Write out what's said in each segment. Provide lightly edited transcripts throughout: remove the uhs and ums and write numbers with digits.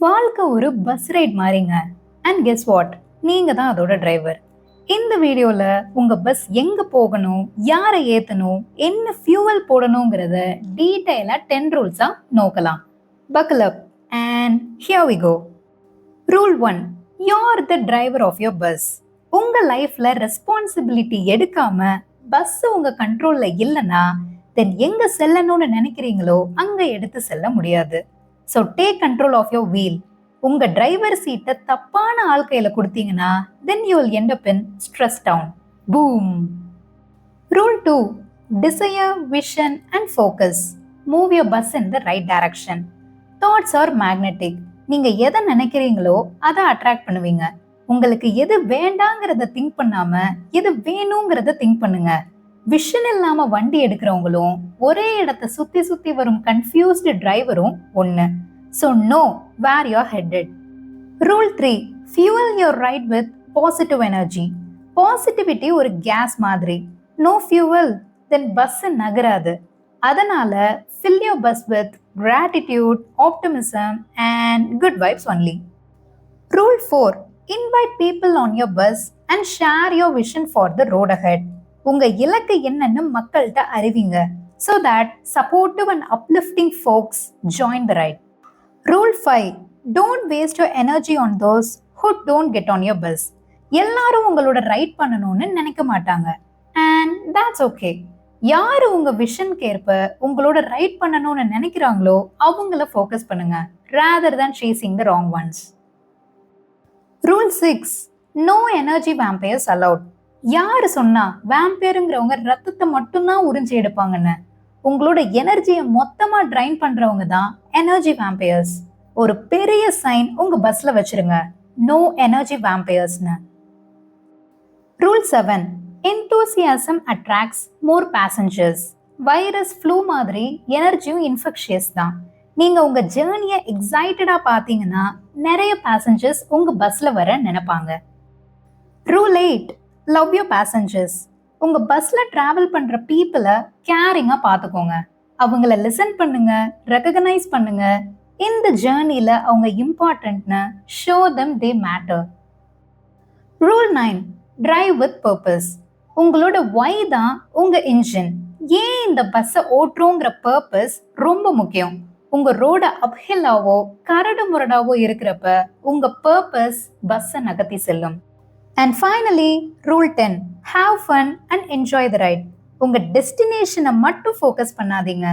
வாழ்க்கை ஒரு bus right மாதிரிங்க. அண்ட் கெஸ் வாட், நீங்க தான் அதோட டிரைவர். இந்த வீடியோல உங்க பஸ் எங்க போகணும், யாரை ஏத்தணும், என்ன ஃபியூவல் போடணுங்கிறத டீடைலா 10 ரூல்ஸா நோக்கலாம். Buckle up and here we go. Rule 1, you're the driver of your bus. உங்க லைஃப்ல ரெஸ்பான்சிபிலிட்டி எடுக்காம பஸ் உங்க கண்ட்ரோல்ல இல்லைன்னா தென் எங்க செல்லணும்னு நினைக்கிறீங்களோ அங்க எடுத்து செல்ல முடியாது. So take control of your wheel. உங்க டிரைவர் சீட்டை தப்பான ஆள் கையில கொடுத்தீங்கன்னா then you will end up in stress town. Boom. Rule 2, desire, vision and focus. Move your bus in the right direction. Thoughts are magnetic. நீங்க எதை நினைக்கிறீங்களோ அதை அட்ராக்ட் பண்ணுவீங்க. உங்களுக்கு எது வேண்டாங்கிறத திங்க் பண்ணாம எது வேணுங்கிறத திங்க் பண்ணுங்க. விஷன் இல்லாம வண்டி எடுக்கிறவங்களும் ஒரே இடத்தை சுத்தி சுத்தி வரும் கன்ஃபியூஸ்டு டிரைவரும் ஒண்ணு. So no where you are headed. Rule 3, fuel your ride with positive energy. பாசிட்டிவிட்டி ஒரு கேஸ் மாதிரி. நோ ஃபியூவல் தென் பஸ் நகராது. அதனால fill your bus with gratitude, optimism and good vibes only. Rule 4, invite people on your bus and share your vision for the road ahead. உங்க இலக்கு என்னன்னு மக்கள்கிட்ட அறிவிங்க. So that supportive and uplifting folks join the ride. Rule 5, don't waste your energy on those who don't get on your bus. எல்லாரும் உங்களோட right பண்ணணும்னு நினைக்க மாட்டாங்க. And that's okay. யாரு உங்க விஷனுக்கு ஏற்ப உங்களோட ரைட் பண்ணணும்னு நினைக்கிறாங்களோ அவங்கள ஃபோக்கஸ் பண்ணுங்க rather than chasing the wrong ones. Rule 6, no energy vampires allowed. யாரு சொன்னா வேம்பயருங்கிறவங்க ரத்தத்தை மட்டும்தான் உறிஞ்சி எடுப்பாங்கன்னு? உங்களோட எனர்ஜியை மொத்தமா ட்ரைன் பண்றவங்க தான் எனர்ஜி வேம்பயர்ஸ். ஒரு பெரிய சைன் உங்க பஸ்ல வச்சிருங்க, நோ எனர்ஜி வேம்பயர்ஸ்னு. Rule 7, enthusiasm attracts more passengers. Virus flu மாதிரி எனர்ஜியும் இன்ஃபெக்ஷியஸ் தான். நீங்க உங்க ஜேர்னியை எக்ஸைட்டடா பாத்தீங்கன்னா நிறைய பேசஞ்சர்ஸ் உங்க பஸ்ல வர நினைப்பாங்க. Rule 8, love your passengers. உங்க பஸ்ல டிராவல் பண்ற பீப்புளை கேரிங்கா பார்த்துக்கோங்க. அவங்கள லிசன் பண்ணுங்க, ரெகக்னைஸ் பண்ணுங்க. இந்த ஜேர்னில அவங்க இம்பார்ட்டன்ட்னு show them they matter. Rule 9, drive with purpose. உங்களோட ஒய் தான் உங்க இன்ஜின். ஏன் இந்த பஸ்ஸை ஓட்டுறோங்கிற பர்பஸ் ரொம்ப முக்கியம். உங்க ரோட அப்ஹில்லாவோ கரடு முரடாவோ இருக்கிறப்ப உங்க பர்பஸ் பஸ்ஸை நகர்த்தி செல்லும். And finally rule 10, have fun and enjoy the ride. உங்க டெஸ்டினேஷனை மட்டும் ஃபோக்கஸ் பண்ணாதீங்க.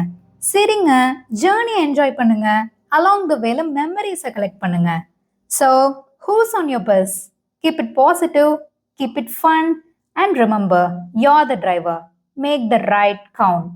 சரிங்க, ஜேர்னி என்ஜாய் பண்ணுங்க. அலாங் த வேல மெமரிஸை கலெக்ட் பண்ணுங்க. So who's on your bus? Keep it positive, keep it fun and remember, you're the driver. Make the ride count.